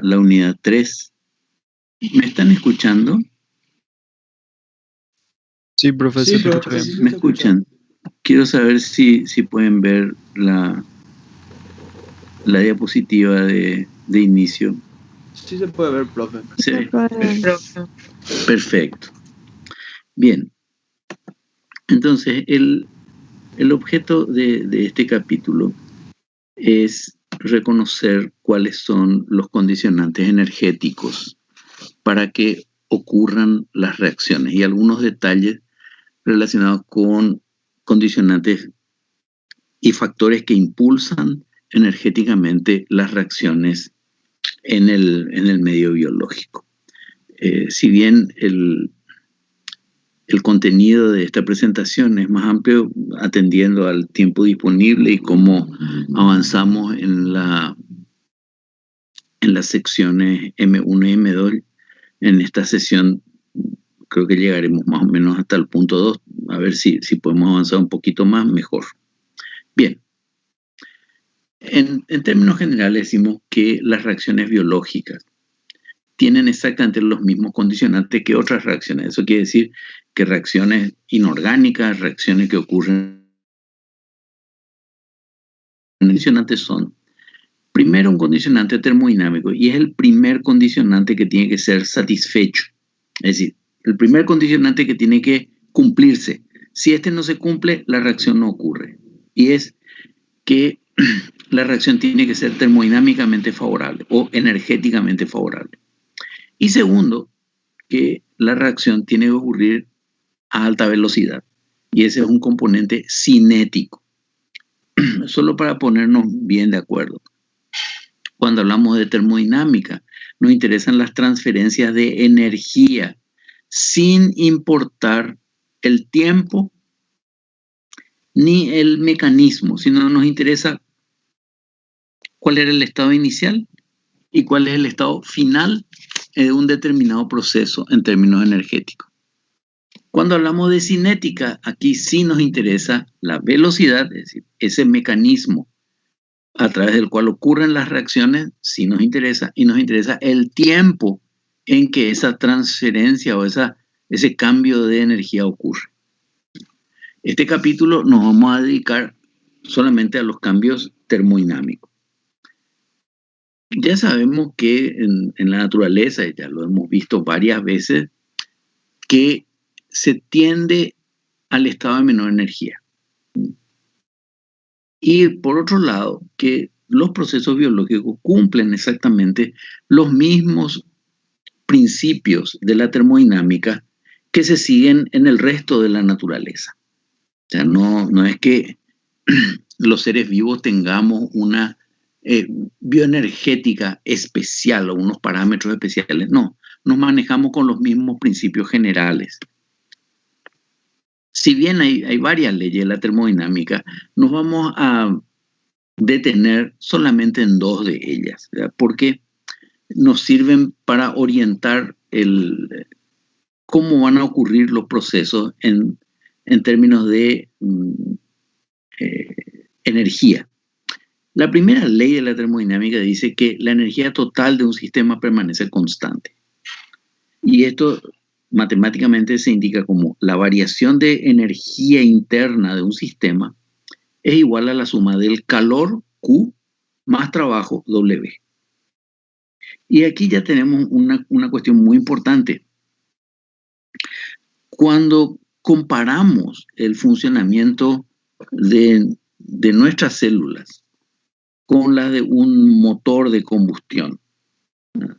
la unidad 3. ¿Me están escuchando? Sí, profe, se escucha bien. ¿Me escuchan? Quiero saber si pueden ver la diapositiva de inicio. Sí se puede ver, profe. ¿Se ve? Perfecto. Bien. Entonces, el objeto de este capítulo es reconocer cuáles son los condicionantes energéticos para que ocurran las reacciones y algunos detalles relacionados con condicionantes y factores que impulsan energéticamente las reacciones en el medio biológico. Si bien el contenido de esta presentación es más amplio, atendiendo al tiempo disponible y cómo avanzamos en las secciones M1 y M2, en esta sesión creo que llegaremos más o menos hasta el punto 2, a ver si podemos avanzar un poquito más, mejor. Bien, en términos generales decimos que las reacciones biológicas tienen exactamente los mismos condicionantes que otras reacciones. Eso quiere decir que reacciones inorgánicas, reacciones que ocurren, condicionantes son, primero, un condicionante termodinámico, y es el primer condicionante que tiene que ser satisfecho. Es decir, el primer condicionante que tiene que cumplirse. Si este no se cumple, la reacción no ocurre. Y es que la reacción tiene que ser termodinámicamente favorable o energéticamente favorable. Y segundo, que la reacción tiene que ocurrir a alta velocidad. Y ese es un componente cinético. Solo para ponernos bien de acuerdo. Cuando hablamos de termodinámica, nos interesan las transferencias de energía sin importar el tiempo ni el mecanismo, sino nos interesa cuál era el estado inicial y cuál es el estado final de un determinado proceso en términos energéticos. Cuando hablamos de cinética, aquí sí nos interesa la velocidad, es decir, ese mecanismo a través del cual ocurren las reacciones, sí nos interesa, y nos interesa el tiempo en que esa transferencia o ese cambio de energía ocurre. Este capítulo nos vamos a dedicar solamente a los cambios termodinámicos. Ya sabemos que en la naturaleza, ya lo hemos visto varias veces, que se tiende al estado de menor energía. Y por otro lado, que los procesos biológicos cumplen exactamente los mismos principios de la termodinámica que se siguen en el resto de la naturaleza. O sea, no es que los seres vivos tengamos una bioenergética especial o unos parámetros especiales. No, nos manejamos con los mismos principios generales. Si bien hay varias leyes de la termodinámica, nos vamos a detener solamente en dos de ellas, ¿verdad? Porque nos sirven para orientar cómo van a ocurrir los procesos en términos de energía. La primera ley de la termodinámica dice que la energía total de un sistema permanece constante. Y esto matemáticamente se indica como la variación de energía interna de un sistema es igual a la suma del calor Q más trabajo W. Y aquí ya tenemos una cuestión muy importante. Cuando comparamos el funcionamiento de nuestras células con la de un motor de combustión,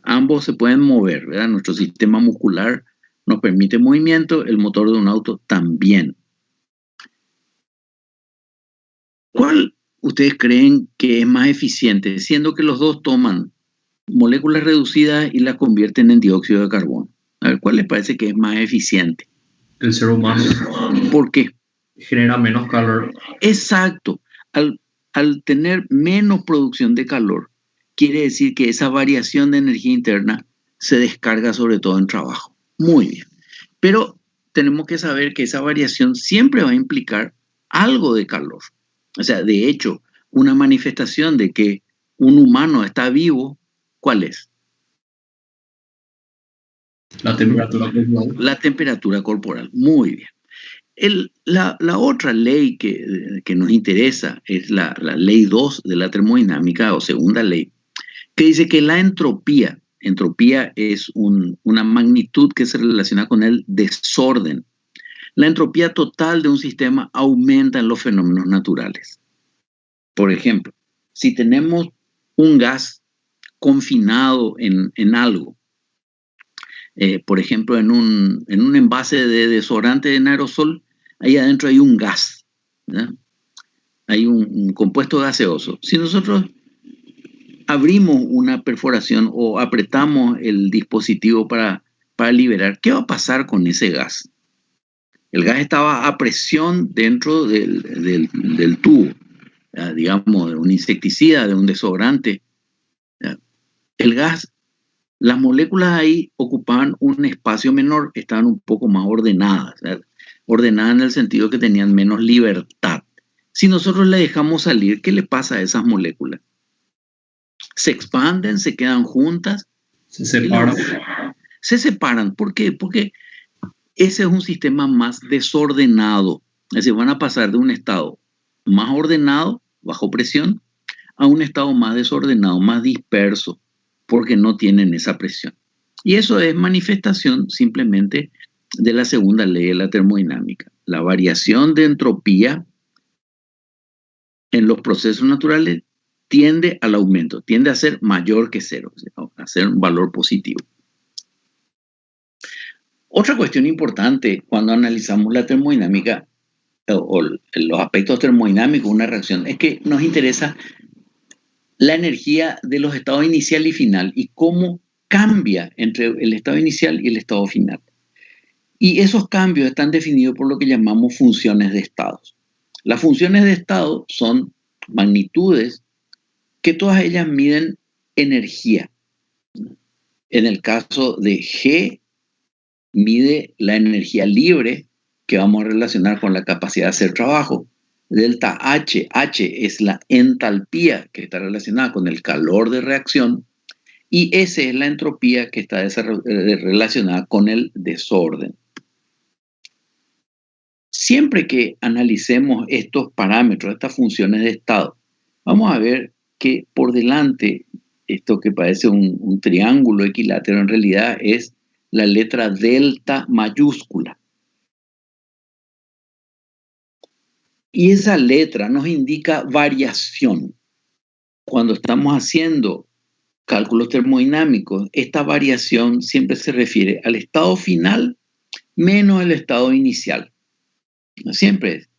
ambos se pueden mover, ¿verdad? Nuestro sistema muscular nos permite movimiento, el motor de un auto también. ¿Cuál ustedes creen que es más eficiente, siendo que los dos toman moléculas reducidas y las convierten en dióxido de carbono? A ver, ¿cuál les parece que es más eficiente? El ser humano. ¿Por qué? Genera menos calor. Exacto. Al tener menos producción de calor, quiere decir que esa variación de energía interna se descarga sobre todo en trabajo. Muy bien. Pero tenemos que saber que esa variación siempre va a implicar algo de calor. O sea, de hecho, una manifestación de que un humano está vivo, ¿cuál es? La temperatura corporal. La temperatura corporal. Muy bien. La otra ley que nos interesa es la ley 2 de la termodinámica, o segunda ley, que dice que la entropía es una magnitud que se relaciona con el desorden. La entropía total de un sistema aumenta en los fenómenos naturales. Por ejemplo, si tenemos un gas confinado en algo, por ejemplo, en un envase de desodorante en aerosol, ahí adentro hay un gas, ¿verdad? Hay un compuesto gaseoso. Si nosotros abrimos una perforación o apretamos el dispositivo para liberar, ¿qué va a pasar con ese gas? El gas estaba a presión dentro del tubo, digamos, de un insecticida, de un desodorante. El gas, las moléculas ahí ocupaban un espacio menor, estaban un poco más ordenadas, ordenadas en el sentido que tenían menos libertad. Si nosotros le dejamos salir, ¿qué le pasa a esas moléculas? Se expanden, se quedan juntas. Se separan. Se separan. ¿Por qué? Porque ese es un sistema más desordenado. Es decir, van a pasar de un estado más ordenado, bajo presión, a un estado más desordenado, más disperso, porque no tienen esa presión. Y eso es manifestación simplemente de la segunda ley de la termodinámica. La variación de entropía en los procesos naturales tiende al aumento, tiende a ser mayor que cero, a ser un valor positivo. Otra cuestión importante cuando analizamos la termodinámica o los aspectos termodinámicos de una reacción es que nos interesa la energía de los estados inicial y final y cómo cambia entre el estado inicial y el estado final. Y esos cambios están definidos por lo que llamamos funciones de estados. Las funciones de estado son magnitudes que todas ellas miden energía. En el caso de G, mide la energía libre que vamos a relacionar con la capacidad de hacer trabajo. Delta H, H es la entalpía que está relacionada con el calor de reacción y S es la entropía que está relacionada con el desorden. Siempre que analicemos estos parámetros, estas funciones de estado, vamos a ver que por delante, esto que parece un triángulo equilátero, en realidad es la letra delta mayúscula. Y esa letra nos indica variación. Cuando estamos haciendo cálculos termodinámicos, esta variación siempre se refiere al estado final menos el estado inicial. Siempre es.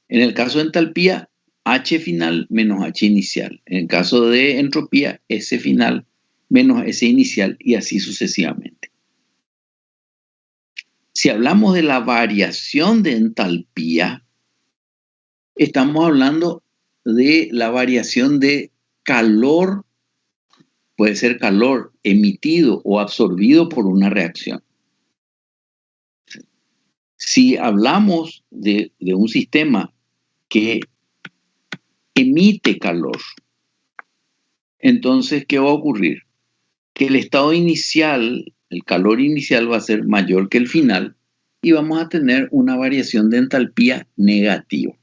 En el caso de entalpía, H final menos H inicial. En el caso de entropía, S final menos S inicial y así sucesivamente. Si hablamos de la variación de entalpía, estamos hablando de la variación de calor, puede ser calor emitido o absorbido por una reacción. Si hablamos de un sistema que emite calor, entonces, ¿qué va a ocurrir? Que el estado inicial, el calor inicial va a ser mayor que el final y vamos a tener una variación de entalpía negativa.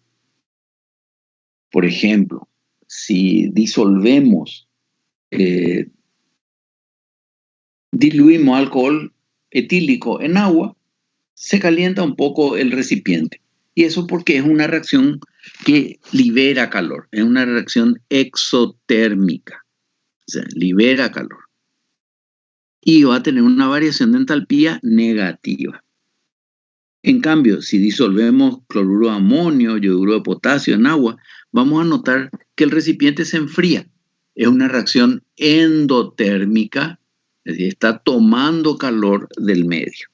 Por ejemplo, si disolvemos, diluimos alcohol etílico en agua, se calienta un poco el recipiente. Y eso porque es una reacción que libera calor, es una reacción exotérmica, o sea, libera calor. Y va a tener una variación de entalpía negativa. En cambio, si disolvemos cloruro de amonio, yoduro de potasio en agua, vamos a notar que el recipiente se enfría. Es una reacción endotérmica, es decir, está tomando calor del medio.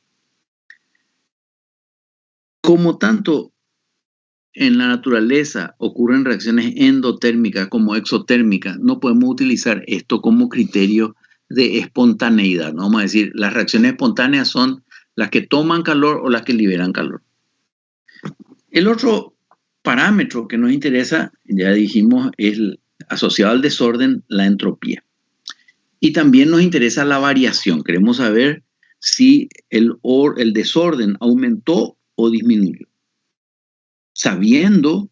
Como tanto en la naturaleza ocurren reacciones endotérmicas como exotérmicas, no podemos utilizar esto como criterio de espontaneidad. No vamos a decir, las reacciones espontáneas son las que toman calor o las que liberan calor. El otro parámetro que nos interesa, ya dijimos, es asociado al desorden, la entropía. Y también nos interesa la variación. Queremos saber si el desorden aumentó o disminuyó, sabiendo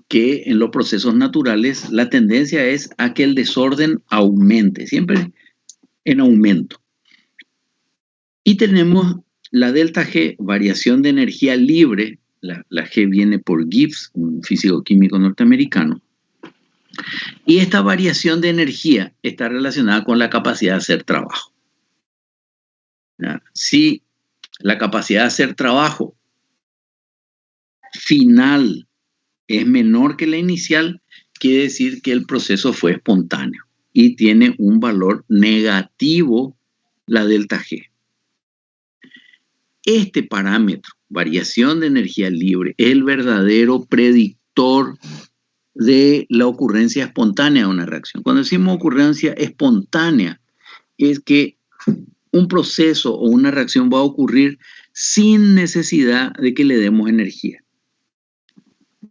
que en los procesos naturales la tendencia es a que el desorden aumente, siempre en aumento. Y tenemos la delta G, variación de energía libre. La G viene por Gibbs, un físico-químico norteamericano. Y esta variación de energía está relacionada con la capacidad de hacer trabajo. Si la capacidad de hacer trabajo final es menor que la inicial, quiere decir que el proceso fue espontáneo y tiene un valor negativo la delta G. Este parámetro, variación de energía libre, es el verdadero predictor de la ocurrencia espontánea de una reacción. Cuando decimos ocurrencia espontánea, es que un proceso o una reacción va a ocurrir sin necesidad de que le demos energía.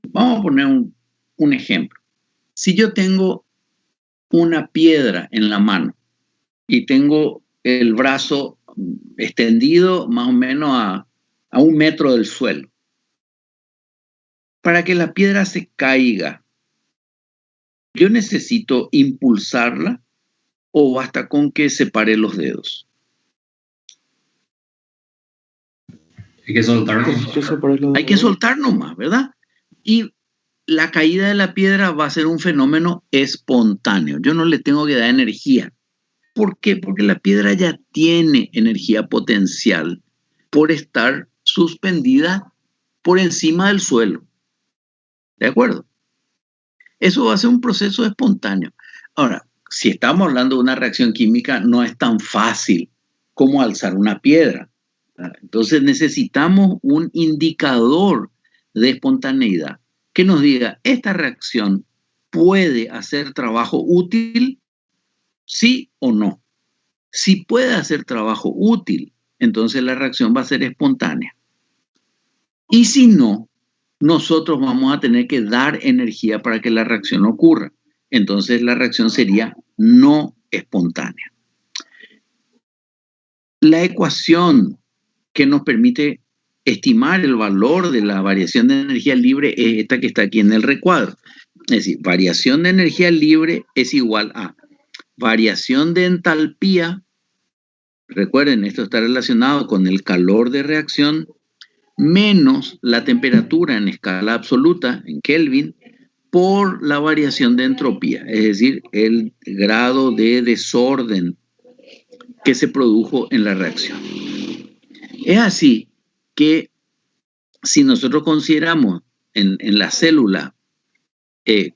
Vamos a poner un ejemplo. Si yo tengo una piedra en la mano y tengo el brazo extendido más o menos a 1 metro del suelo, para que la piedra se caiga, ¿yo necesito impulsarla o basta con que separe los dedos? Hay que soltarlo. Hay que soltar nomás, ¿verdad? Y la caída de la piedra va a ser un fenómeno espontáneo. Yo no le tengo que dar energía. ¿Por qué? Porque la piedra ya tiene energía potencial por estar suspendida por encima del suelo. ¿De acuerdo? Eso va a ser un proceso espontáneo. Ahora, si estamos hablando de una reacción química, no es tan fácil como alzar una piedra. Entonces necesitamos un indicador de espontaneidad que nos diga, ¿esta reacción puede hacer trabajo útil? ¿Sí o no? Si puede hacer trabajo útil, entonces la reacción va a ser espontánea. Y si no, nosotros vamos a tener que dar energía para que la reacción ocurra. Entonces la reacción sería no espontánea. La ecuación que nos permite estimar el valor de la variación de energía libre es esta que está aquí en el recuadro. Es decir, variación de energía libre es igual a variación de entalpía. Recuerden, esto está relacionado con el calor de reacción menos la temperatura en escala absoluta, en Kelvin, por la variación de entropía, es decir, el grado de desorden que se produjo en la reacción. Es así que si nosotros consideramos en la célula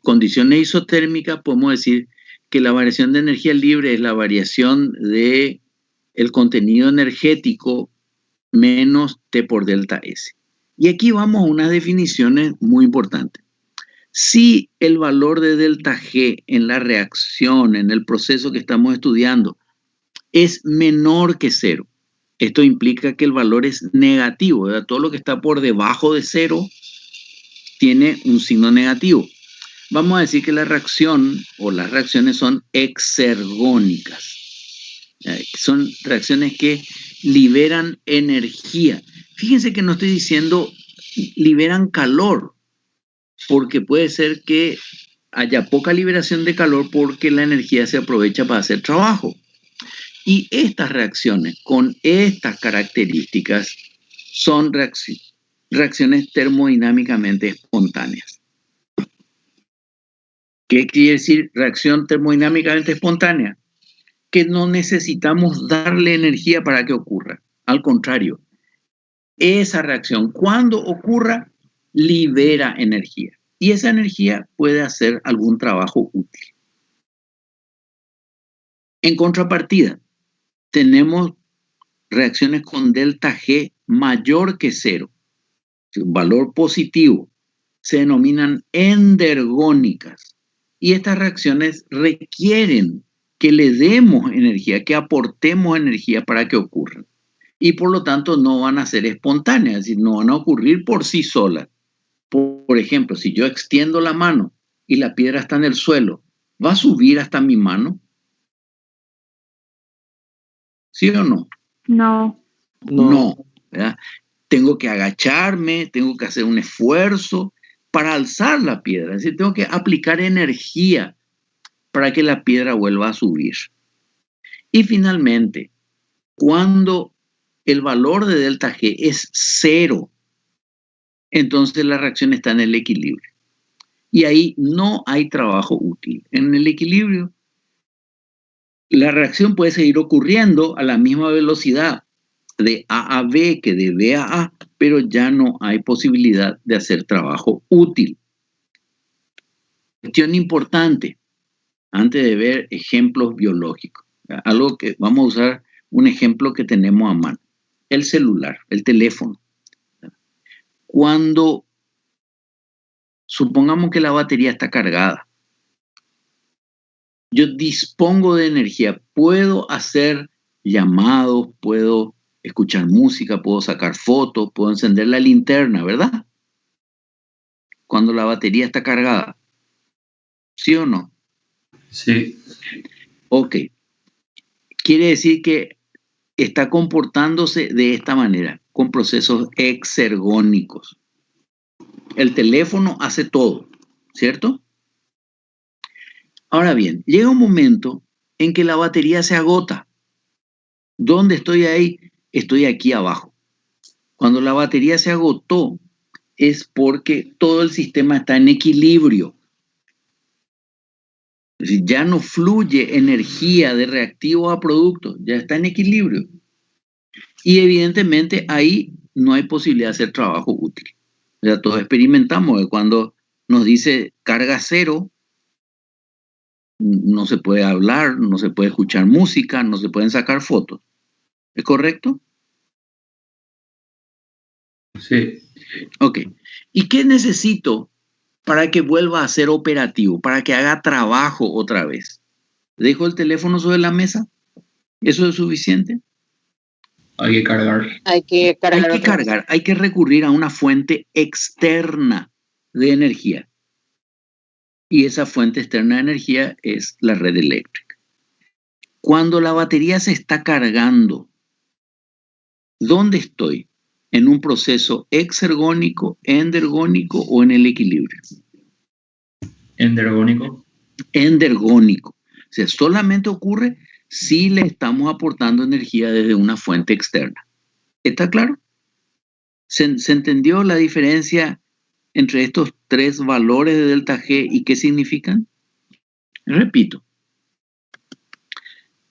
condiciones isotérmicas, podemos decir que la variación de energía libre es la variación de el contenido energético menos T por delta S. Y aquí vamos a unas definiciones muy importantes. Si el valor de delta G en la reacción, en el proceso que estamos estudiando, es menor que 0, esto implica que el valor es negativo, ¿verdad? Todo lo que está por debajo de 0 tiene un signo negativo. Vamos a decir que la reacción o las reacciones son exergónicas. Son reacciones que liberan energía. Fíjense que no estoy diciendo liberan calor, porque puede ser que haya poca liberación de calor porque la energía se aprovecha para hacer trabajo. Y estas reacciones con estas características son reacciones termodinámicamente espontáneas. ¿Qué quiere decir reacción termodinámicamente espontánea? Que no necesitamos darle energía para que ocurra. Al contrario, esa reacción, cuando ocurra, libera energía. Y esa energía puede hacer algún trabajo útil. En contrapartida, tenemos reacciones con delta G mayor que 0, un valor positivo. Se denominan endergónicas. Y estas reacciones requieren que le demos energía, que aportemos energía para que ocurran. Y por lo tanto no van a ser espontáneas, es decir, no van a ocurrir por sí solas. Por ejemplo, si yo extiendo la mano y la piedra está en el suelo, ¿va a subir hasta mi mano? ¿Sí o no? No. No, ¿verdad? Tengo que agacharme, tengo que hacer un esfuerzo para alzar la piedra. Es decir, tengo que aplicar energía para que la piedra vuelva a subir. Y finalmente, cuando el valor de delta G es 0, entonces la reacción está en el equilibrio. Y ahí no hay trabajo útil. En el equilibrio, la reacción puede seguir ocurriendo a la misma velocidad de A a B que de B a A, pero ya no hay posibilidad de hacer trabajo útil. Cuestión importante, antes de ver ejemplos biológicos. Algo que vamos a usar, un ejemplo que tenemos a mano. El celular, el teléfono. Cuando supongamos que la batería está cargada, yo dispongo de energía, puedo hacer llamados, puedo escuchar música, puedo sacar fotos, puedo encender la linterna, ¿verdad? Cuando la batería está cargada. ¿Sí o no? Sí. Ok. Quiere decir que está comportándose de esta manera, con procesos exergónicos. El teléfono hace todo, ¿cierto? Ahora bien, llega un momento en que la batería se agota. ¿Dónde estoy ahí? Estoy aquí abajo. Cuando la batería se agotó, es porque todo el sistema está en equilibrio. Es decir, ya no fluye energía de reactivo a producto, ya está en equilibrio. Y evidentemente ahí no hay posibilidad de hacer trabajo útil. O sea, todos experimentamos que cuando nos dice carga 0, no se puede hablar, no se puede escuchar música, no se pueden sacar fotos. ¿Es correcto? Sí. Ok. ¿Y qué necesito para que vuelva a ser operativo, para que haga trabajo otra vez? ¿Dejo el teléfono sobre la mesa? ¿Eso es suficiente? Hay que cargar. Hay que cargar. Hay que recurrir a una fuente externa de energía. Y esa fuente externa de energía es la red eléctrica. Cuando la batería se está cargando, ¿dónde estoy? ¿En un proceso exergónico, endergónico o en el equilibrio? Endergónico. Endergónico. O sea, solamente ocurre si le estamos aportando energía desde una fuente externa. ¿Está claro? ¿Se entendió la diferencia entre estos tres valores de delta G y qué significan? Repito,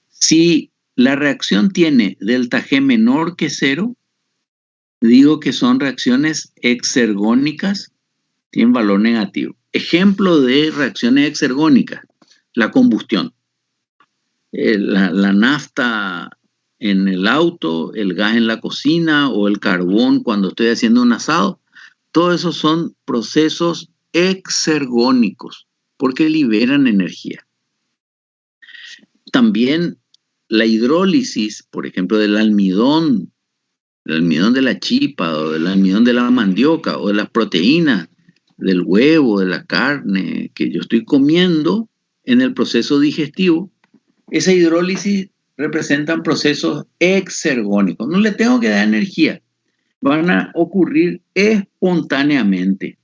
si la reacción tiene delta G menor que 0, digo que son reacciones exergónicas, tienen valor negativo. Ejemplo de reacciones exergónicas, la combustión. La nafta en el auto, el gas en la cocina o el carbón cuando estoy haciendo un asado. Todos esos son procesos exergónicos porque liberan energía. También la hidrólisis, por ejemplo, del almidón de la chipa o del almidón de la mandioca o de las proteínas del huevo, de la carne que yo estoy comiendo en el proceso digestivo, esa hidrólisis representan procesos exergónicos. No le tengo que dar energía, van a ocurrir espontáneamente,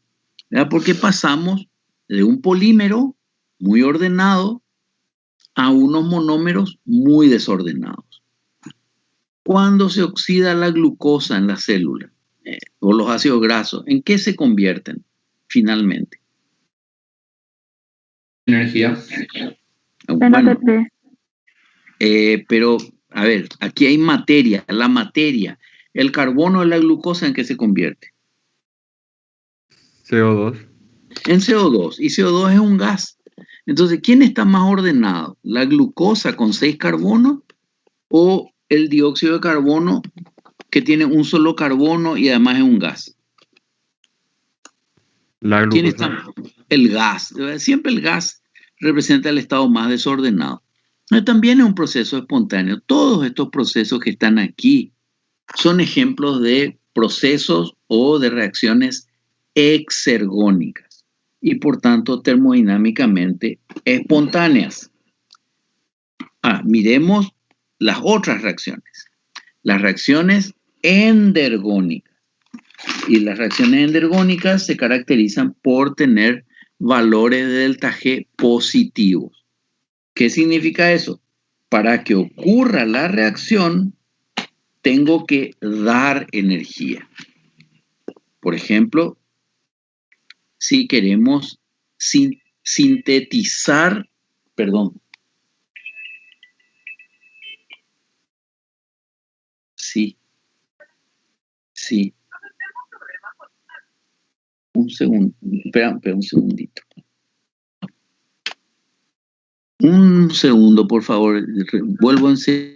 ¿verdad? Porque pasamos de un polímero muy ordenado a unos monómeros muy desordenados. Cuando se oxida la glucosa en la célula o los ácidos grasos, ¿en qué se convierten finalmente? Energía. Bueno, ATP. pero, a ver, aquí hay materia, la materia. El carbono de la glucosa, ¿en qué se convierte? CO2. En CO2. Y CO2 es un gas. Entonces, ¿quién está más ordenado? ¿La glucosa con 6 carbonos o el dióxido de carbono que tiene un solo carbono y además es un gas? La ¿Quién glucosa. está? El gas. Siempre el gas representa el estado más desordenado. También es un proceso espontáneo. Todos estos procesos que están aquí son ejemplos de procesos o de reacciones exergónicas y por tanto termodinámicamente espontáneas. Miremos las otras reacciones. las reacciones endergónicas. Y las reacciones endergónicas se caracterizan por tener valores de delta G positivos. ¿Qué significa eso? Para que ocurra la reacción, tengo que dar energía. Por ejemplo, si queremos sintetizar, perdón, sí, un segundo, espera un segundito. Un segundo, por favor, vuelvo en serio.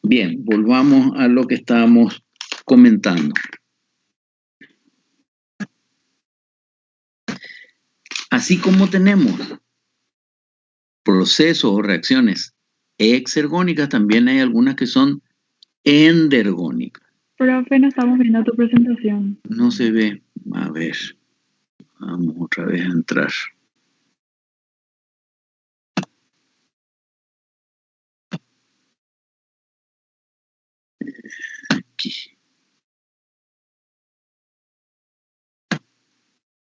Bien, volvamos a lo que estábamos comentando. Así como tenemos procesos o reacciones exergónicas, también hay algunas que son endergónicas. Profe, no estamos viendo tu presentación. No se ve. A ver, vamos otra vez a entrar. Aquí.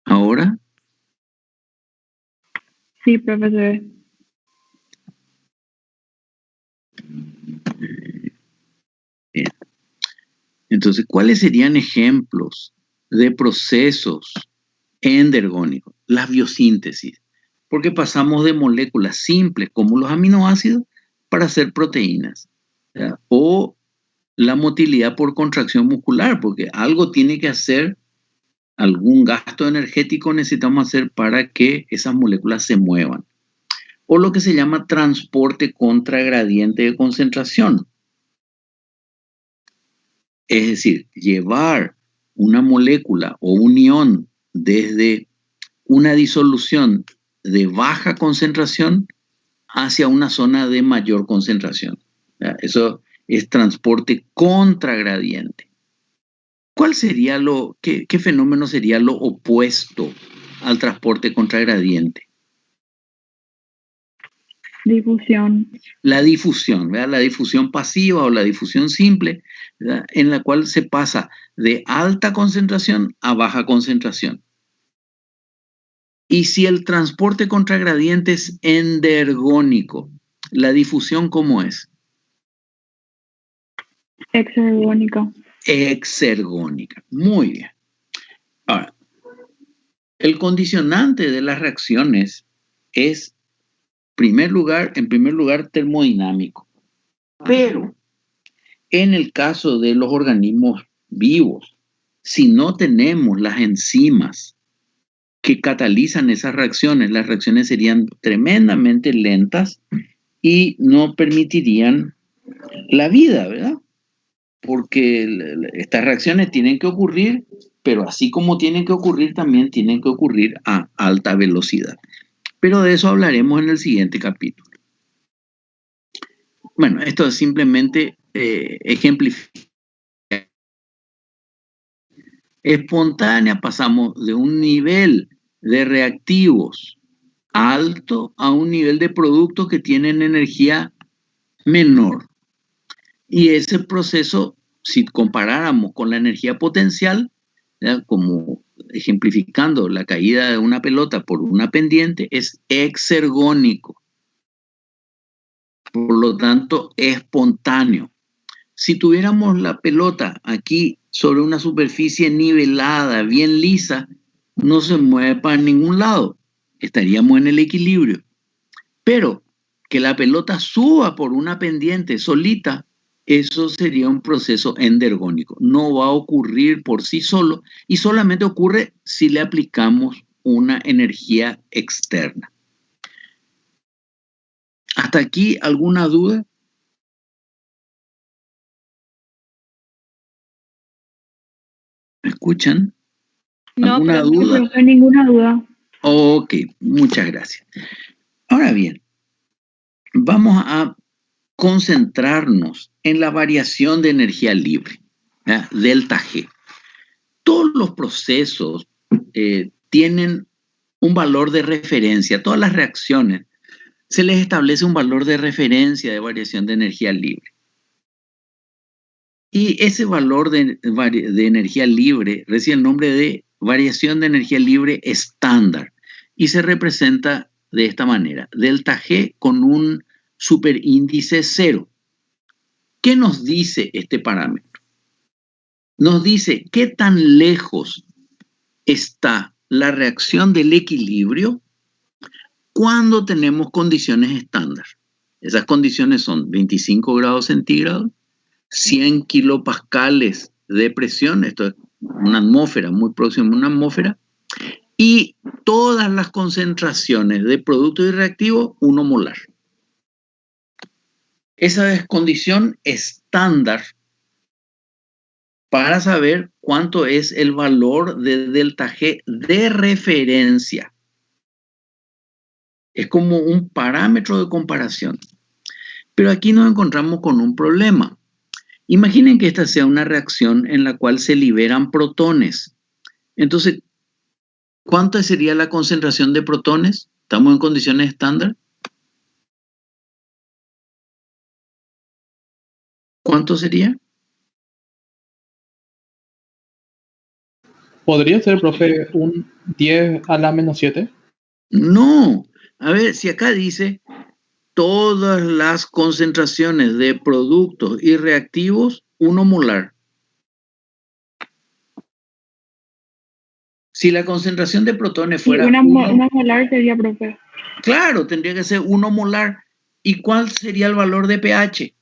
¿Ahora? Sí, profe, se ve. Bien. Entonces, ¿cuáles serían ejemplos de procesos endergónicos? La biosíntesis, porque pasamos de moléculas simples como los aminoácidos para hacer proteínas, ¿ya? O la motilidad por contracción muscular, porque algo tiene que hacer, algún gasto energético necesitamos hacer para que esas moléculas se muevan. O lo que se llama transporte contra gradiente de concentración. Es decir, llevar una molécula o un ion desde una disolución de baja concentración hacia una zona de mayor concentración. ¿Ya? Eso es transporte contragradiente. ¿Cuál sería qué fenómeno sería lo opuesto al transporte contragradiente? Difusión. La difusión, ¿verdad? La difusión pasiva o la difusión simple, ¿verdad? En la cual se pasa de alta concentración a baja concentración. Y si el transporte contragradiente es endergónico, ¿la difusión cómo es? Exergónica. Exergónica. Muy bien. Ahora, el condicionante de las reacciones es, en primer lugar, termodinámico. Pero en el caso de los organismos vivos, si no tenemos las enzimas que catalizan esas reacciones, las reacciones serían tremendamente lentas y no permitirían la vida, ¿verdad? Porque estas reacciones tienen que ocurrir, pero así como tienen que ocurrir, también tienen que ocurrir a alta velocidad. Pero de eso hablaremos en el siguiente capítulo. Bueno, esto es simplemente ejemplificar Espontánea pasamos de un nivel de reactivos alto a un nivel de productos que tienen energía menor. Y ese proceso, si comparáramos con la energía potencial, ¿ya? Como ejemplificando la caída de una pelota por una pendiente, es exergónico. Por lo tanto, espontáneo. Si tuviéramos la pelota aquí sobre una superficie nivelada, bien lisa, no se mueve para ningún lado. Estaríamos en el equilibrio. Pero que la pelota suba por una pendiente solita, eso sería un proceso endergónico. No va a ocurrir por sí solo y solamente ocurre si le aplicamos una energía externa. ¿Hasta aquí alguna duda? ¿Me escuchan? No, ¿Alguna pero duda? no hay ninguna duda. Ok, muchas gracias. Ahora bien, vamos a concentrarnos en la variación de energía libre, ¿ya? Delta G. Todos los procesos tienen un valor de referencia, todas las reacciones, se les establece un valor de referencia de variación de energía libre. Y ese valor de energía libre recibe el nombre de variación de energía libre estándar y se representa de esta manera, delta G con un superíndice 0. ¿Qué nos dice este parámetro? Nos dice qué tan lejos está la reacción del equilibrio cuando tenemos condiciones estándar. Esas condiciones son 25 grados centígrados, 100 kilopascales de presión, esto es una atmósfera, muy próximo a una atmósfera, y todas las concentraciones de productos y reactivos, 1 molar. Esa es condición estándar para saber cuánto es el valor de delta G de referencia. Es como un parámetro de comparación. Pero aquí nos encontramos con un problema. Imaginen que esta sea una reacción en la cual se liberan protones. Entonces, ¿cuánta sería la concentración de protones? ¿Estamos en condiciones estándar? ¿Cuánto sería? ¿Podría ser, profe, un 10 a la menos 7? No. A ver, si acá dice todas las concentraciones de productos y reactivos, 1 molar. Si la concentración de protones Sí, fuera una 1, molar sería, profe. claro, tendría que ser 1 molar. ¿Y cuál sería el valor de pH?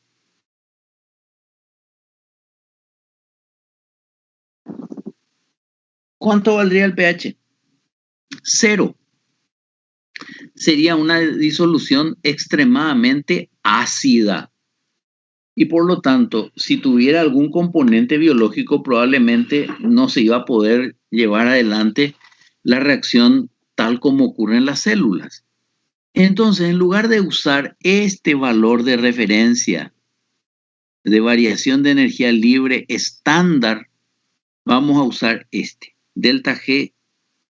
¿Cuánto valdría el pH? 0. Sería una disolución extremadamente ácida. Y por lo tanto, si tuviera algún componente biológico, probablemente no se iba a poder llevar adelante la reacción tal como ocurre en las células. Entonces, en lugar de usar este valor de referencia de variación de energía libre estándar, vamos a usar este, delta G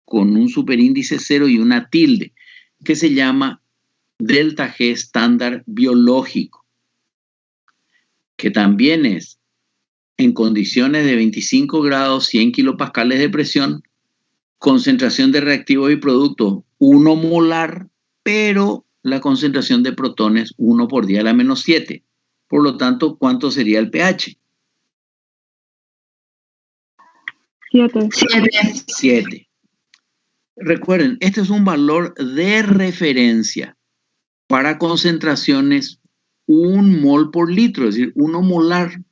con un superíndice 0 y una tilde, que se llama delta G estándar biológico, que también es en condiciones de 25 grados, 100 kilopascales de presión, concentración de reactivos y productos 1 molar, pero la concentración de protones 1 por 10 a la menos 7. Por lo tanto, ¿cuánto sería el pH? 7. 7. Recuerden, este es un valor de referencia para concentraciones 1 mol por litro, es decir, 1 molar.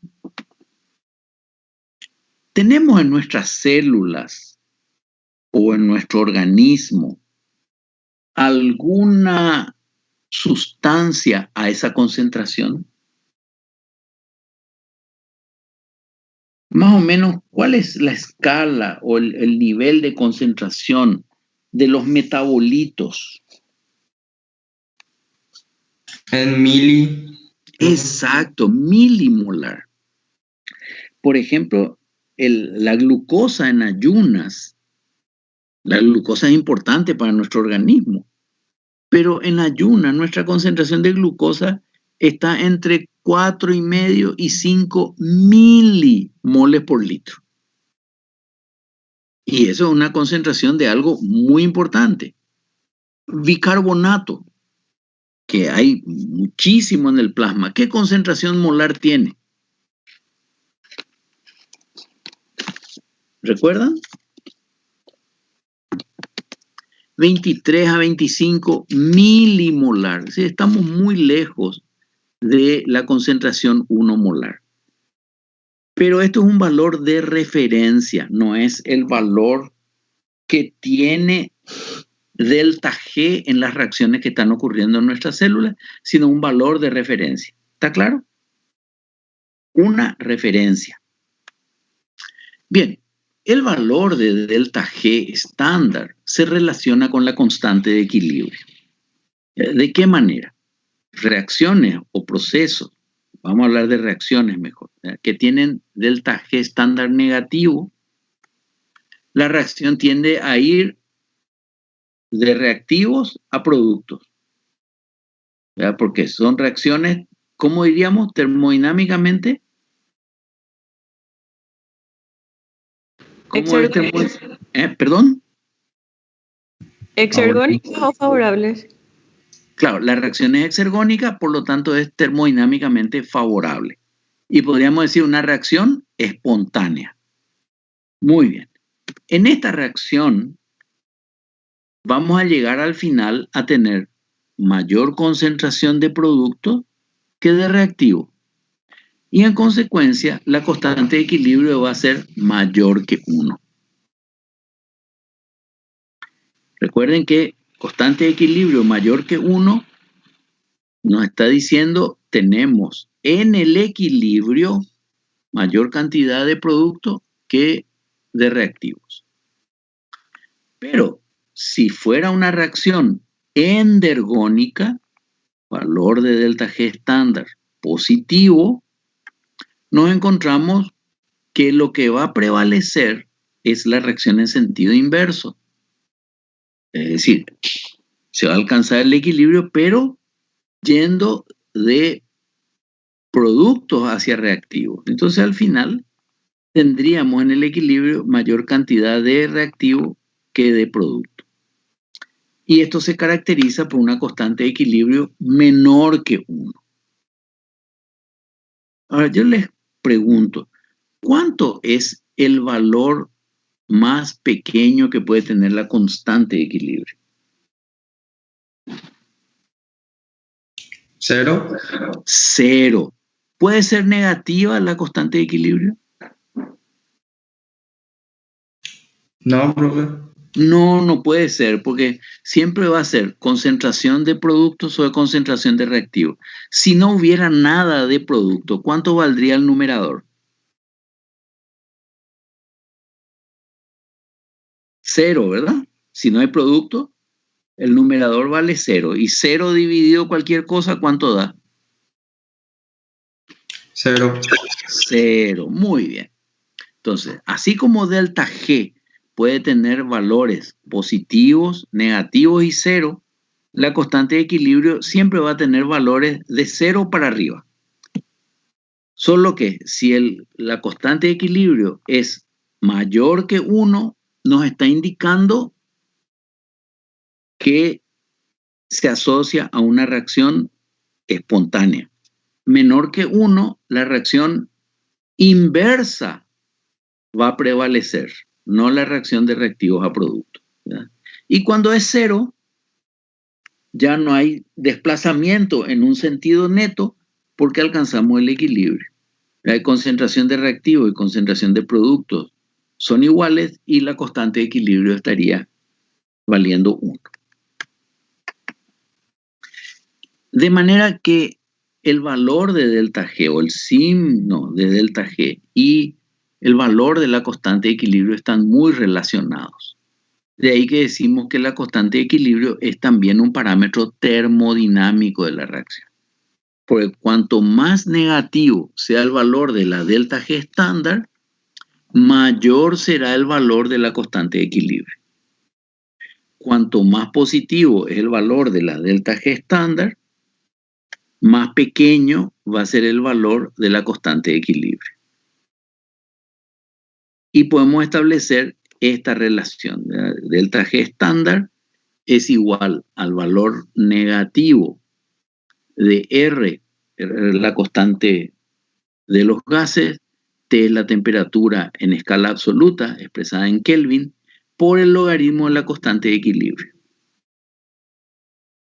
Tenemos en nuestras células o en nuestro organismo alguna sustancia a esa concentración. Más o menos, ¿cuál es la escala o el nivel de concentración de los metabolitos? En mili. Exacto, milimolar. Por ejemplo, la glucosa en ayunas, la glucosa es importante para nuestro organismo, pero en ayunas nuestra concentración de glucosa está entre 4,5 y 5 milimoles por litro. Y eso es una concentración de algo muy importante. Bicarbonato, que hay muchísimo en el plasma. ¿Qué concentración molar tiene? ¿Recuerdan? 23 a 25 milimolar. Sí, estamos muy lejos de la concentración 1 molar. Pero esto es un valor de referencia, no es el valor que tiene delta G en las reacciones que están ocurriendo en nuestras células, sino un valor de referencia. ¿Está claro? Una referencia. Bien, el valor de delta G estándar se relaciona con la constante de equilibrio. ¿De qué manera? Reacciones o procesos, vamos a hablar de reacciones mejor, que tienen delta G estándar negativo, la reacción tiende a ir de reactivos a productos. ¿Verdad? Porque son reacciones, ¿cómo diríamos? Termodinámicamente. ¿Cómo es ¿Perdón? ¿Exergónicas o favorables? Claro, la reacción es exergónica, por lo tanto es termodinámicamente favorable. Y podríamos decir una reacción espontánea. Muy bien. En esta reacción vamos a llegar al final a tener mayor concentración de producto que de reactivo. Y en consecuencia, la constante de equilibrio va a ser mayor que 1. Recuerden que constante de equilibrio mayor que 1 nos está diciendo tenemos en el equilibrio mayor cantidad de producto que de reactivos. Pero si fuera una reacción endergónica, valor de delta G estándar positivo, nos encontramos que lo que va a prevalecer es la reacción en sentido inverso. Es decir, se va a alcanzar el equilibrio, pero yendo de productos hacia reactivos. Entonces, al final, tendríamos en el equilibrio mayor cantidad de reactivo que de producto. Y esto se caracteriza por una constante de equilibrio menor que 1. Ahora, yo les pregunto, ¿cuánto es el valor más pequeño que puede tener la constante de equilibrio? 0. 0. ¿Puede ser negativa la constante de equilibrio? No, profe. No, no puede ser, porque siempre va a ser concentración de productos sobre concentración de reactivos. Si no hubiera nada de producto, ¿cuánto valdría el numerador? 0, ¿verdad? Si no hay producto, el numerador vale 0. Y 0 dividido cualquier cosa, ¿cuánto da? 0. 0. Muy bien. Entonces, así como delta G puede tener valores positivos, negativos y 0, la constante de equilibrio siempre va a tener valores de 0 para arriba. Solo que si la constante de equilibrio es mayor que 1, nos está indicando que se asocia a una reacción espontánea. Menor que 1, la reacción inversa va a prevalecer, no la reacción de reactivos a productos. Y cuando es 0, ya no hay desplazamiento en un sentido neto porque alcanzamos el equilibrio. La concentración de reactivos y concentración de productos son iguales y la constante de equilibrio estaría valiendo 1. De manera que el valor de delta G o el signo de delta G y el valor de la constante de equilibrio están muy relacionados. De ahí que decimos que la constante de equilibrio es también un parámetro termodinámico de la reacción. Porque cuanto más negativo sea el valor de la delta G estándar, mayor será el valor de la constante de equilibrio. Cuanto más positivo es el valor de la delta G estándar, más pequeño va a ser el valor de la constante de equilibrio. Y podemos establecer esta relación. Delta G estándar es igual al valor negativo de R, la constante de los gases, T es la temperatura en escala absoluta, expresada en Kelvin, por el logaritmo de la constante de equilibrio.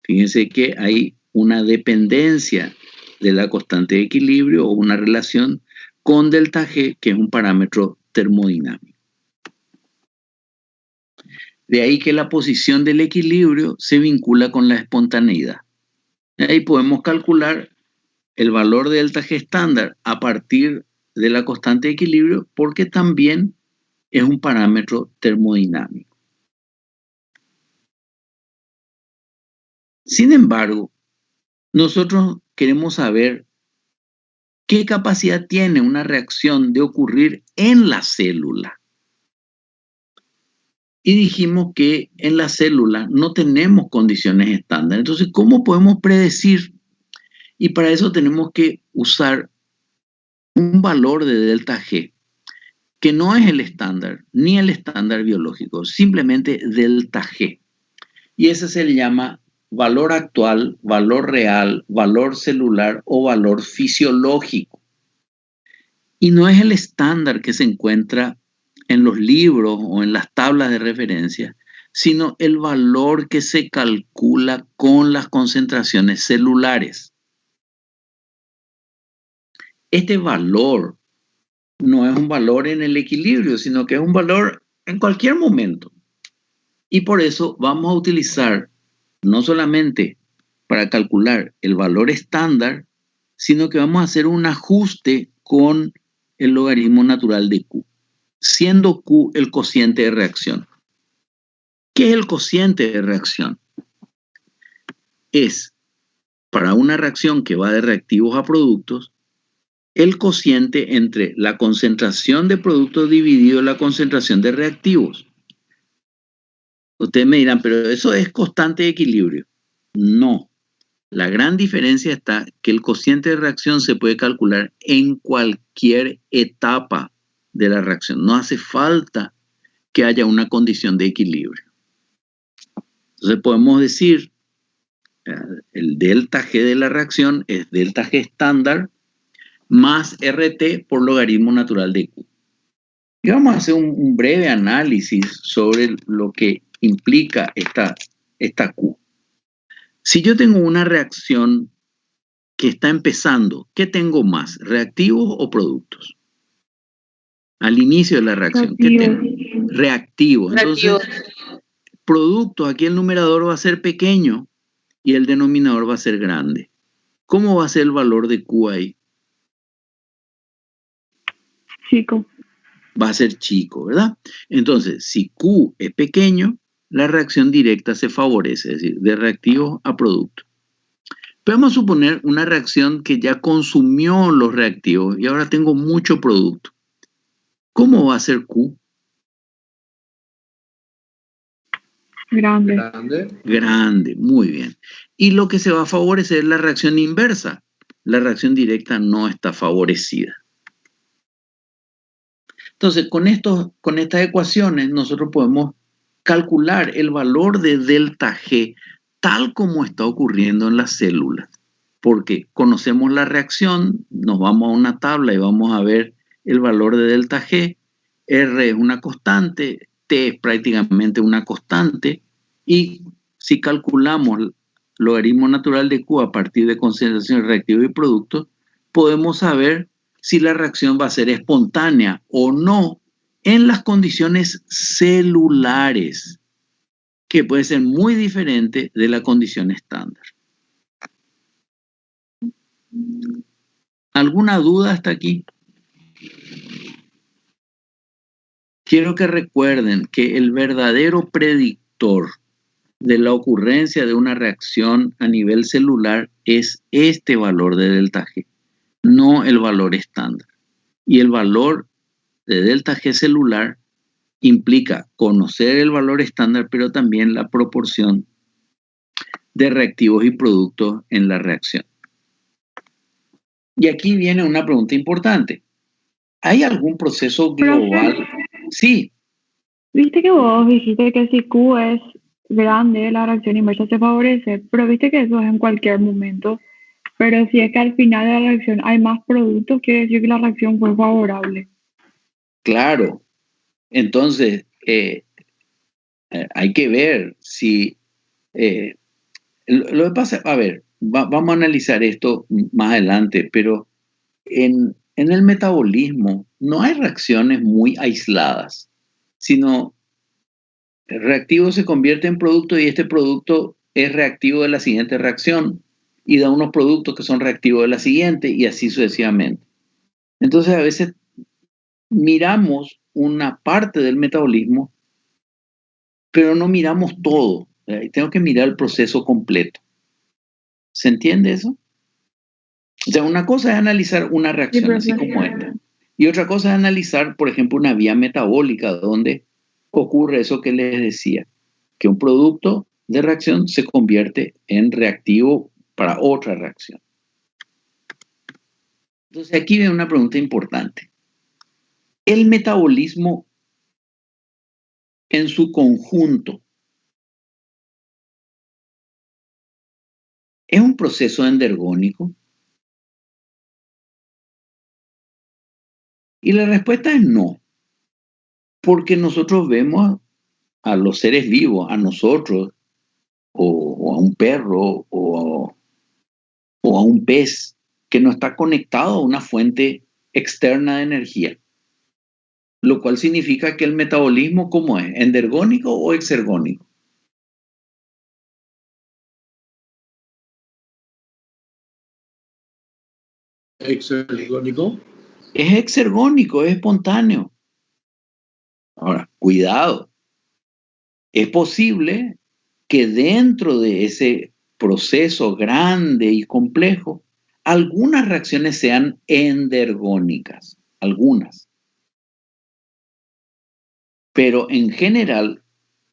Fíjense que hay una dependencia de la constante de equilibrio o una relación con delta G, que es un parámetro termodinámico. De ahí que la posición del equilibrio se vincula con la espontaneidad. Ahí podemos calcular el valor de delta G estándar a partir de la constante de equilibrio, porque también es un parámetro termodinámico. Sin embargo, nosotros queremos saber qué capacidad tiene una reacción de ocurrir en la célula. Y dijimos que en la célula no tenemos condiciones estándar. Entonces, ¿cómo podemos predecir? Y para eso tenemos que usar un valor de delta G, que no es el estándar, ni el estándar biológico, simplemente delta G. Y ese se le llama valor actual, valor real, valor celular o valor fisiológico. Y no es el estándar que se encuentra en los libros o en las tablas de referencia, sino el valor que se calcula con las concentraciones celulares. Este valor no es un valor en el equilibrio, sino que es un valor en cualquier momento. Y por eso vamos a utilizar no solamente para calcular el valor estándar, sino que vamos a hacer un ajuste con el logaritmo natural de Q, siendo Q el cociente de reacción. ¿Qué es el cociente de reacción? Es, para una reacción que va de reactivos a productos, el cociente entre la concentración de productos dividido la concentración de reactivos. Ustedes me dirán, pero eso es constante de equilibrio. No. La gran diferencia está que el cociente de reacción se puede calcular en cualquier etapa de la reacción. No hace falta que haya una condición de equilibrio. Entonces podemos decir, el delta G de la reacción es delta G estándar más RT por logaritmo natural de Q. Y vamos a hacer un breve análisis sobre lo que implica esta Q. Si yo tengo una reacción que está empezando, ¿qué tengo más? ¿Reactivos o productos? Al inicio de la reacción, ¿qué tengo? Reactivos. Entonces, productos, aquí el numerador va a ser pequeño y el denominador va a ser grande. ¿Cómo va a ser el valor de Q ahí? Chico. Va a ser chico, ¿verdad? Entonces, si Q es pequeño, la reacción directa se favorece, es decir, de reactivos a productos. Pero vamos a suponer una reacción que ya consumió los reactivos y ahora tengo mucho producto. ¿Cómo va a ser Q? Grande. Grande, muy bien. Y lo que se va a favorecer es la reacción inversa. La reacción directa no está favorecida. Entonces, con estas ecuaciones nosotros podemos calcular el valor de delta G tal como está ocurriendo en las células. Porque conocemos la reacción, nos vamos a una tabla y vamos a ver el valor de delta G. R es una constante, T es prácticamente una constante. Y si calculamos el logaritmo natural de Q a partir de concentraciones reactivos y productos, podemos saber si la reacción va a ser espontánea o no en las condiciones celulares, que puede ser muy diferente de la condición estándar. ¿Alguna duda hasta aquí? Quiero que recuerden que el verdadero predictor de la ocurrencia de una reacción a nivel celular es este valor de delta G, no el valor estándar. Y el valor de delta G celular implica conocer el valor estándar, pero también la proporción de reactivos y productos en la reacción. Y aquí viene una pregunta importante. ¿Hay algún proceso global? Sí. Viste que vos dijiste que si Q es grande, la reacción inversa se favorece, pero viste que eso es en cualquier momento. Pero si es que al final de la reacción hay más productos, quiere decir que la reacción fue favorable. Claro. Entonces, hay que ver si... lo que pasa, a ver, vamos a analizar esto más adelante, pero en el metabolismo no hay reacciones muy aisladas, sino el reactivo se convierte en producto y este producto es reactivo de la siguiente reacción y da unos productos que son reactivos de la siguiente y así sucesivamente. Entonces a veces miramos una parte del metabolismo, pero no miramos todo. Tengo que mirar el proceso completo. ¿Se entiende eso? O sea, una cosa es analizar una reacción Sí, así como esta. Y otra cosa es analizar, por ejemplo, una vía metabólica donde ocurre eso que les decía, que un producto de reacción se convierte en reactivo para otra reacción. Entonces aquí viene una pregunta importante. El metabolismo en su conjunto ¿es un proceso endergónico? Y la respuesta es no, porque nosotros vemos a los seres vivos, a nosotros, o a un perro, o a un pez, que no está conectado a una fuente externa de energía. Lo cual significa que el metabolismo, ¿cómo es? ¿Endergónico o exergónico? Exergónico. Es exergónico, es espontáneo. Ahora, cuidado. Es posible que dentro de ese proceso grande y complejo, algunas reacciones sean endergónicas, algunas. Pero en general,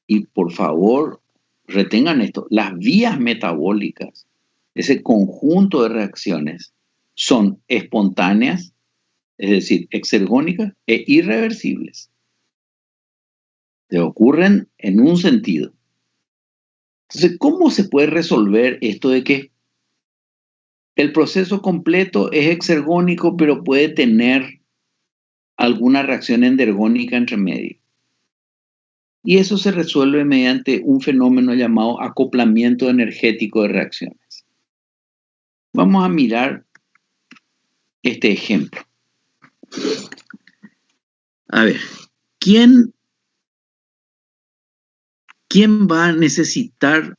y por favor, retengan esto, las vías metabólicas, ese conjunto de reacciones, son espontáneas, es decir, exergónicas e irreversibles. Se ocurren en un sentido. Entonces, ¿cómo se puede resolver esto de que el proceso completo es exergónico, pero puede tener alguna reacción endergónica entre medio? Y eso se resuelve mediante un fenómeno llamado acoplamiento energético de reacciones. Vamos a mirar este ejemplo. A ver, ¿quién va a necesitar,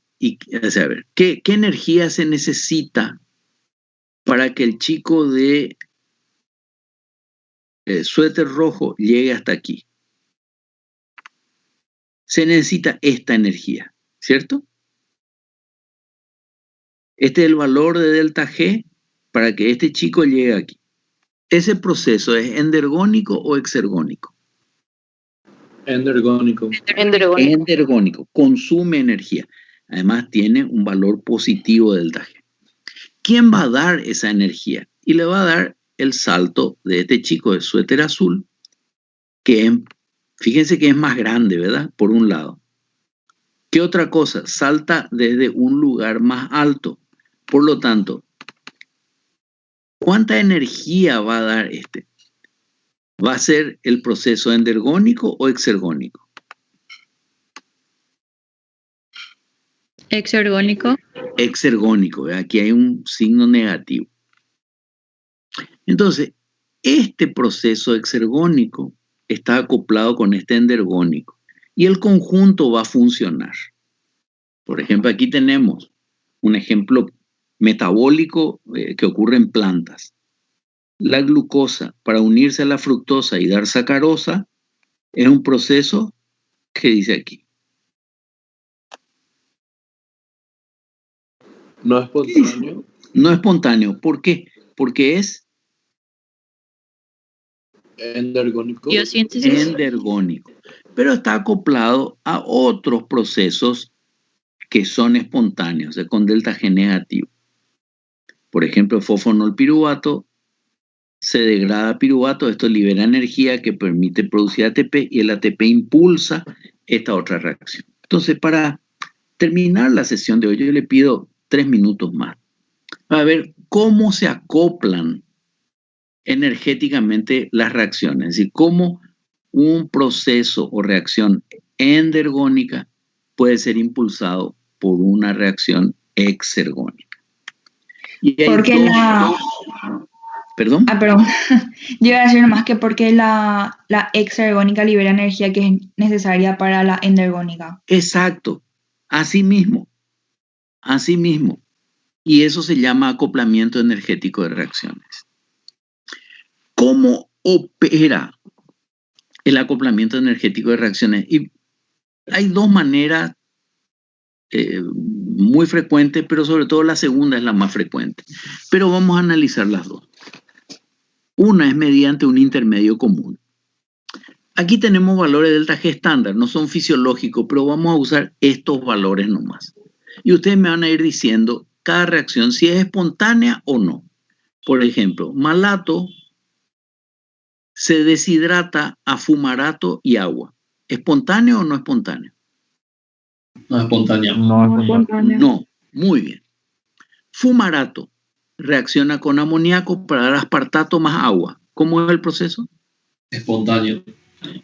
a ver, ¿qué energía se necesita para que el chico de suéter rojo llegue hasta aquí? Se necesita esta energía, ¿cierto? Este es el valor de delta G para que este chico llegue aquí. ¿Ese proceso es endergónico o exergónico? Endergónico. Endergónico, consume energía. Además tiene un valor positivo de delta G. ¿Quién va a dar esa energía? Y le va a dar el salto de este chico de suéter azul, que fíjense que es más grande, ¿verdad? Por un lado. ¿Qué otra cosa? Salta desde un lugar más alto. Por lo tanto, ¿cuánta energía va a dar este? ¿Va a ser el proceso endergónico o exergónico? Exergónico. Exergónico, ¿verdad? Aquí hay un signo negativo. Entonces, este proceso exergónico está acoplado con este endergónico y el conjunto va a funcionar. Por ejemplo, aquí tenemos un ejemplo metabólico que ocurre en plantas. La glucosa, para unirse a la fructosa y dar sacarosa, es un proceso que dice aquí. No es espontáneo. No espontáneo. ¿Por qué? Porque es Endergónico. Biosíntesis. endergónico, pero está acoplado a otros procesos que son espontáneos, con delta G negativo. Por ejemplo, el fosfonolpiruvato se degrada a piruvato, esto libera energía que permite producir ATP y el ATP impulsa esta otra reacción. Entonces, para terminar la sesión de hoy, yo le pido 3 minutos más para ver cómo se acoplan energéticamente las reacciones, es decir, cómo un proceso o reacción endergónica puede ser impulsado por una reacción exergónica. Y hay Porque ¿Perdón? perdón. Yo iba a decir nomás que porque la exergónica libera energía que es necesaria para la endergónica. Exacto, así mismo. Y eso se llama acoplamiento energético de reacciones. ¿Cómo opera el acoplamiento energético de reacciones? Y hay dos maneras muy frecuentes, pero sobre todo la segunda es la más frecuente. Pero vamos a analizar las dos. Una es mediante un intermedio común. Aquí tenemos valores delta G estándar, no son fisiológicos, pero vamos a usar estos valores nomás. Y ustedes me van a ir diciendo cada reacción si es espontánea o no. Por ejemplo, malato se deshidrata a fumarato y agua. ¿Espontáneo o no espontáneo? No es espontáneo. No, muy bien. Fumarato reacciona con amoníaco para dar aspartato más agua. ¿Cómo es el proceso? Espontáneo.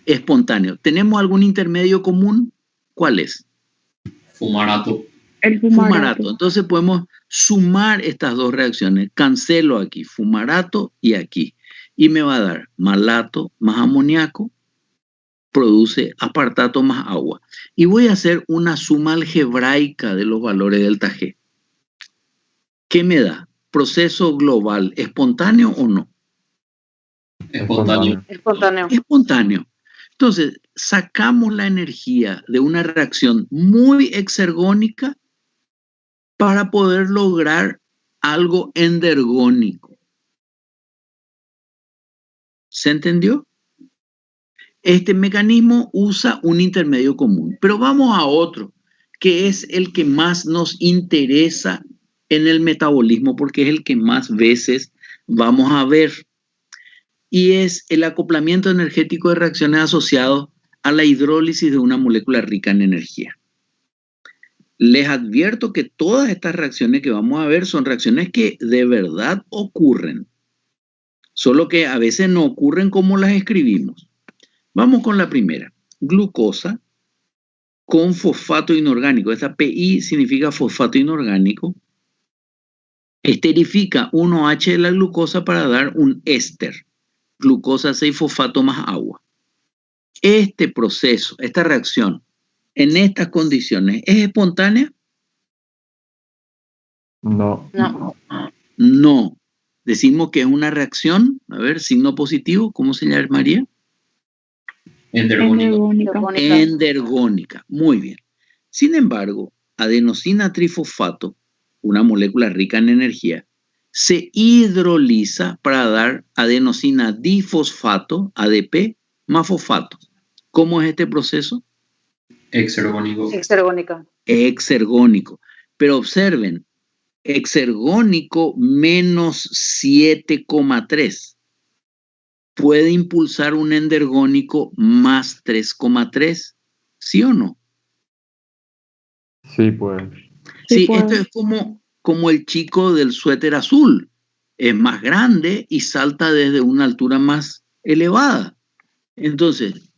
Espontáneo. ¿Tenemos algún intermedio común? ¿Cuál es? Fumarato. El Fumarato. Entonces podemos sumar estas dos reacciones. Cancelo aquí, fumarato y aquí. Y me va a dar malato más amoníaco, produce aspartato más agua. Y voy a hacer una suma algebraica de los valores delta G. ¿Qué me da? ¿Proceso global espontáneo o no? Espontáneo. Espontáneo. Entonces, sacamos la energía de una reacción muy exergónica para poder lograr algo endergónico. ¿Se entendió? Este mecanismo usa un intermedio común, pero vamos a otro, que es el que más nos interesa en el metabolismo, porque es el que más veces vamos a ver, y es el acoplamiento energético de reacciones asociados a la hidrólisis de una molécula rica en energía. Les advierto que todas estas reacciones que vamos a ver son reacciones que de verdad ocurren, solo que a veces no ocurren como las escribimos. Vamos con la primera, glucosa con fosfato inorgánico. Esta PI significa fosfato inorgánico. Esterifica 1H de la glucosa para dar un éster, glucosa 6-fosfato más agua. Este proceso, esta reacción, en estas condiciones, ¿es espontánea? No. No. Decimos que es una reacción, a ver, signo positivo, ¿cómo se llamaría? Endergónica. Muy bien. Sin embargo, adenosina trifosfato, una molécula rica en energía, se hidroliza para dar adenosina difosfato, ADP, más fosfato. ¿Cómo es este proceso? Exergónico. Exergónico. Pero observen, exergónico menos 7,3. Puede impulsar un endergónico más 3,3, ¿sí o no? Sí, pues. Sí, esto es como el chico del suéter azul. Es más grande y salta desde una altura más elevada. Entonces,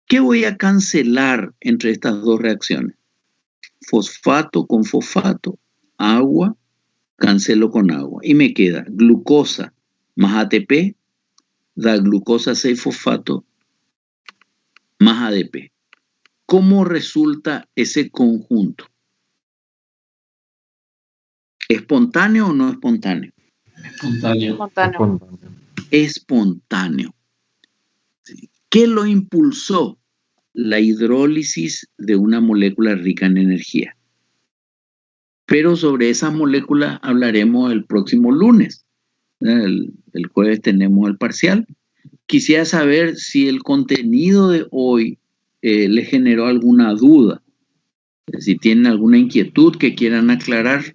¿qué voy a cancelar entre estas dos reacciones? Fosfato con fosfato, agua, cancelo con agua. Y me queda glucosa más ATP, da glucosa 6-fosfato más ADP. ¿Cómo resulta ese conjunto? ¿Espontáneo o no espontáneo? Espontáneo. ¿Qué lo impulsó? La hidrólisis de una molécula rica en energía. Pero sobre esas moléculas hablaremos el próximo lunes. El jueves tenemos el parcial. quisiera saber si el contenido de hoy le generó alguna duda, si tienen alguna inquietud que quieran aclarar.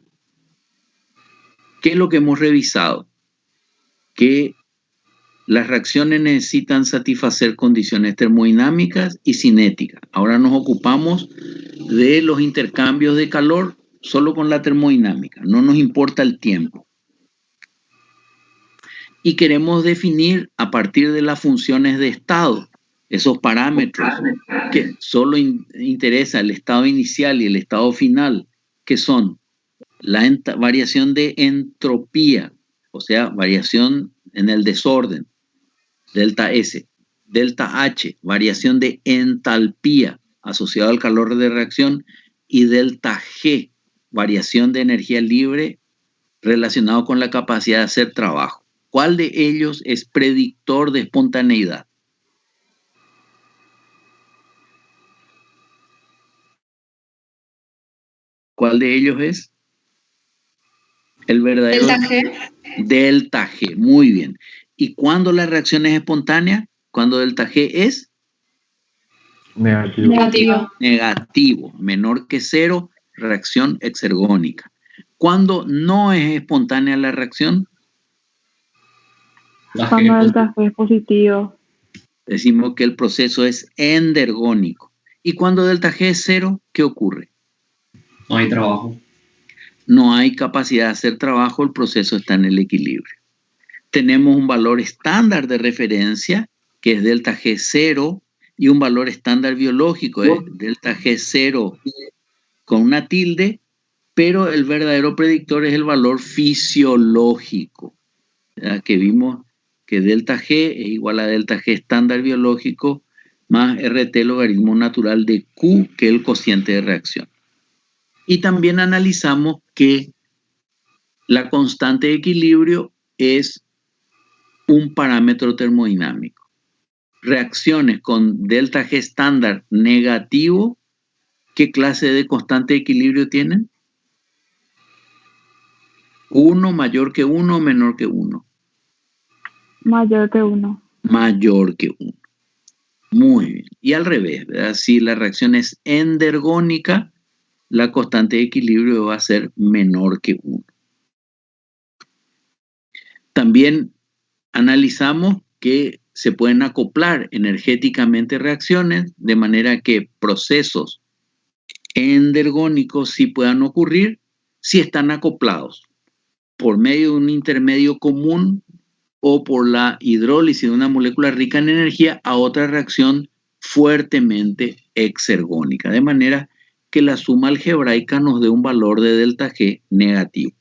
¿Qué es lo que hemos revisado? Que las reacciones necesitan satisfacer condiciones termodinámicas y cinéticas. Ahora nos ocupamos de los intercambios de calor solo con la termodinámica, no nos importa el tiempo. Y queremos definir a partir de las funciones de estado, esos parámetros que solo interesa el estado inicial y el estado final, que son la variación de entropía, o sea, variación en el desorden, delta S, delta H, variación de entalpía asociada al calor de reacción, y delta G, variación de energía libre relacionado con la capacidad de hacer trabajo. ¿Cuál de ellos es predictor de espontaneidad? ¿Cuál de ellos es? El verdadero Delta G. Delta G, muy bien. ¿Y cuándo la reacción es espontánea? ¿Cuándo delta G es? Negativo. Negativo, menor que 0, reacción exergónica. ¿Cuándo no es espontánea la reacción? Cuando delta G es positivo. Decimos que el proceso es endergónico. ¿Y cuando delta G es 0, qué ocurre? No hay trabajo. No hay capacidad de hacer trabajo, el proceso está en el equilibrio. Tenemos un valor estándar de referencia, que es delta G0, y un valor estándar biológico, es delta G0 con una tilde, pero el verdadero predictor es el valor fisiológico, ¿verdad? Que vimos que delta G es igual a delta G estándar biológico más RT logaritmo natural de Q, que es el cociente de reacción. Y también analizamos que la constante de equilibrio es un parámetro termodinámico. Reacciones con delta G estándar negativo, ¿qué clase de constante de equilibrio tienen? 1 mayor que 1 o menor que 1. Mayor que 1. Mayor que 1. Muy bien. Y al revés, ¿verdad? Si la reacción es endergónica, la constante de equilibrio va a ser menor que 1. También analizamos que se pueden acoplar energéticamente reacciones de manera que procesos endergónicos sí puedan ocurrir si están acoplados por medio de un intermedio común o por la hidrólisis de una molécula rica en energía a otra reacción fuertemente exergónica, de manera que la suma algebraica nos dé un valor de delta G negativo.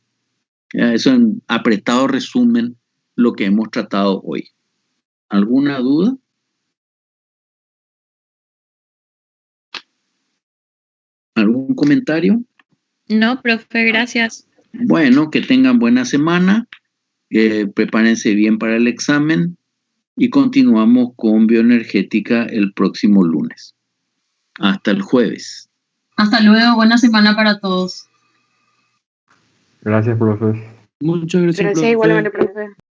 Eso en apretado resumen lo que hemos tratado hoy. ¿Alguna duda? ¿Algún comentario? No, profe, gracias. Bueno, que tengan buena semana, prepárense bien para el examen y continuamos con bioenergética el próximo lunes. Hasta el jueves. Hasta luego, buena semana para todos. Gracias, profe. Muchas gracias, Gracias profe. igualmente, profe.